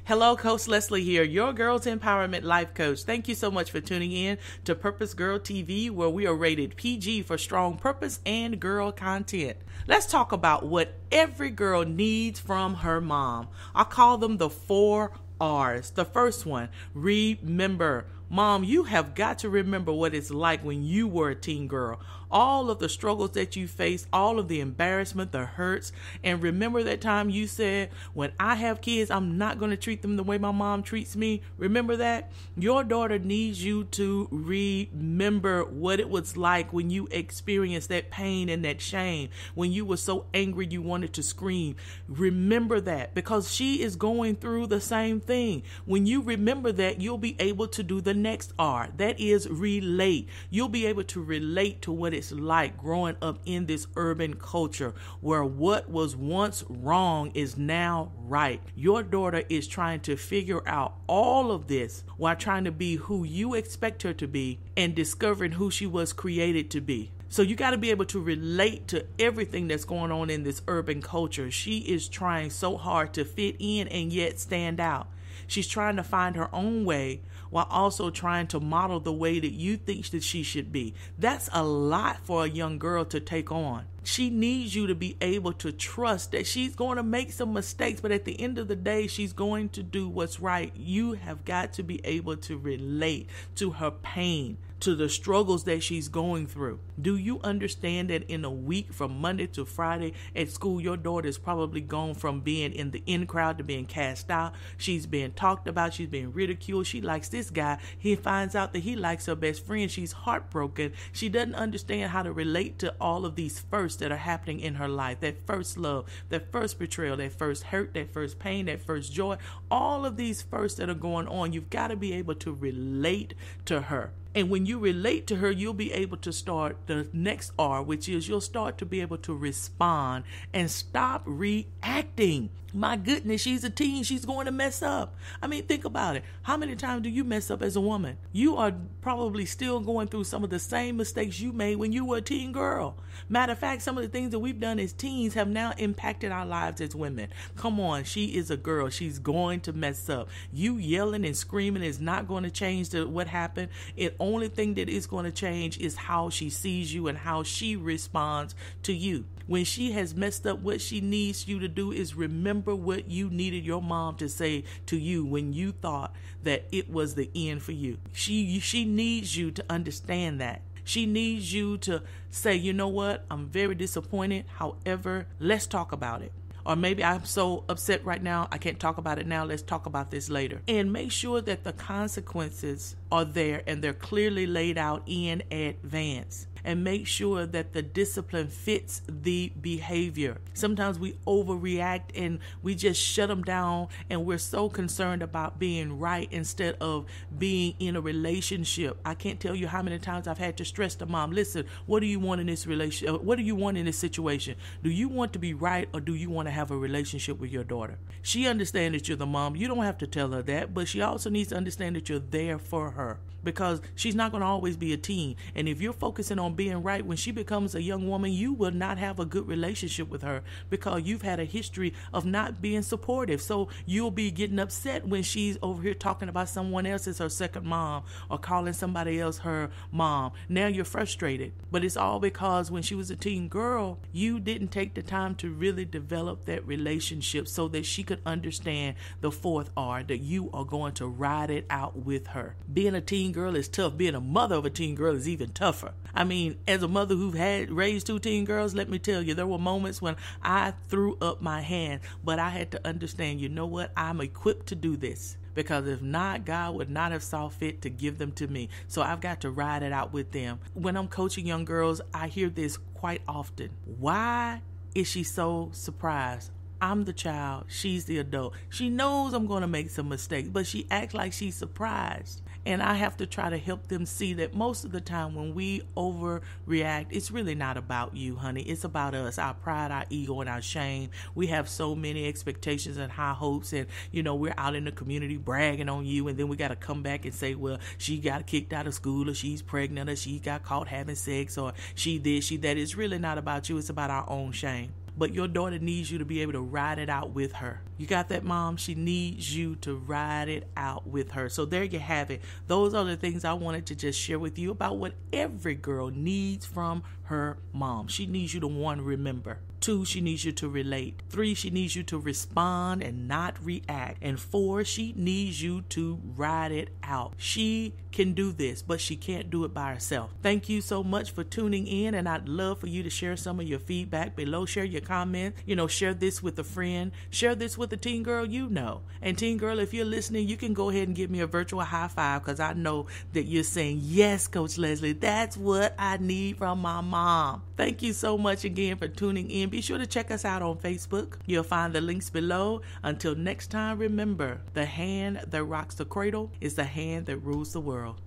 Hello, Coach Leslie here, your Girls Empowerment Life Coach. Thank you so much for tuning in to Purpose Girl TV, where we are rated PG for strong purpose and girl content. Let's talk about what every girl needs from her mom. I call them the 4 R's. The first one, remember. Mom, you have got to remember what it's like when you were a teen girl. All of the struggles that you faced, all of the embarrassment, the hurts, and remember that time you said, when I have kids, I'm not going to treat them the way my mom treats me. Remember that? Your daughter needs you to remember what it was like when you experienced that pain and that shame, when you were so angry you wanted to scream. Remember that, because she is going through the same thing. When you remember that, you'll be able to do the next R. That is relate. You'll be able to relate to what it's like growing up in this urban culture where what was once wrong is now right. Your daughter is trying to figure out all of this while trying to be who you expect her to be and discovering who she was created to be. So you got to be able to relate to everything that's going on in this urban culture. She is trying so hard to fit in and yet stand out. She's trying to find her own way while also trying to model the way that you think that she should be. That's a lot for a young girl to take on. She needs you to be able to trust that she's going to make some mistakes, but at the end of the day, she's going to do what's right. You have got to be able to relate to her pain, to the struggles that she's going through. Do you understand that in a week from Monday to Friday at school, your daughter is probably gone from being in the in crowd to being cast out? She's being talked about. She's being ridiculed. She likes this guy. He finds out that he likes her best friend. She's heartbroken. She doesn't understand how to relate to all of these firsts that are happening in her life. That first love, that first betrayal, that first hurt, that first pain, that first joy. All of these firsts that are going on, you've got to be able to relate to her. And when you relate to her, you'll be able to start the next R, which is you'll start to be able to respond and stop reacting. My goodness, she's a teen. She's going to mess up. I mean, think about it. How many times do you mess up as a woman? You are probably still going through some of the same mistakes you made when you were a teen girl. Matter of fact, some of the things that we've done as teens have now impacted our lives as women. Come on, she is a girl. She's going to mess up. You yelling and screaming is not going to change what happened. The only thing that is going to change is how she sees you and how she responds to you. When she has messed up, what she needs you to do is remember what you needed your mom to say to you when you thought that it was the end for you. She needs you to understand that. She needs you to say, you know what, I'm very disappointed. However, let's talk about it. Or maybe I'm so upset right now, I can't talk about it now. Let's talk about this later. And make sure that the consequences are there and they're clearly laid out in advance. And make sure that the discipline fits the behavior. Sometimes we overreact and we just shut them down, and we're so concerned about being right instead of being in a relationship. I can't tell you how many times I've had to stress to mom, listen, what do you want in this relationship? What do you want in this situation? Do you want to be right, or do you want to have a relationship with your daughter? She understands that you're the mom. You don't have to tell her that, but she also needs to understand that you're there for her, because she's not going to always be a teen. And if you're focusing on being right, when she becomes a young woman, you will not have a good relationship with her because you've had a history of not being supportive. So you'll be getting upset when she's over here talking about someone else as her second mom or calling somebody else her mom. Now you're frustrated, but it's all because when she was a teen girl, you didn't take the time to really develop that relationship so that she could understand the 4th R, that you are going to ride it out with her. Being a teen girl is tough. Being a mother of a teen girl is even tougher. I mean, as a mother who had raised 2 teen girls, let me tell you, there were moments when I threw up my hand, but I had to understand, you know what? I'm equipped to do this. Because if not, God would not have saw fit to give them to me. So I've got to ride it out with them. When I'm coaching young girls, I hear this quite often. Why is she so surprised? I'm the child. She's the adult. She knows I'm going to make some mistakes, but she acts like she's surprised. And I have to try to help them see that most of the time when we overreact, it's really not about you, honey. It's about us, our pride, our ego, and our shame. We have so many expectations and high hopes, and, we're out in the community bragging on you, and then we got to come back and say, well, she got kicked out of school, or she's pregnant, or she got caught having sex, or she this, she that. It's really not about you. It's about our own shame. But your daughter needs you to be able to ride it out with her. You got that, mom? She needs you to ride it out with her. So there you have it. Those are the things I wanted to just share with you about what every girl needs from her mom. She needs you to, one, remember. 2, she needs you to relate. 3, she needs you to respond and not react. And 4, she needs you to ride it out. She can do this, but she can't do it by herself. Thank you so much for tuning in, and I'd love for you to share some of your feedback below. Share your comments. Share this with a friend. Share this with a teen girl you know. And teen girl, if you're listening, you can go ahead and give me a virtual high five, because I know that you're saying, yes, Coach Leslie, that's what I need from my mom. Thank you so much again for tuning in. Be sure to check us out on Facebook. You'll find the links below. Until next time, remember, the hand that rocks the cradle is the hand that rules the world.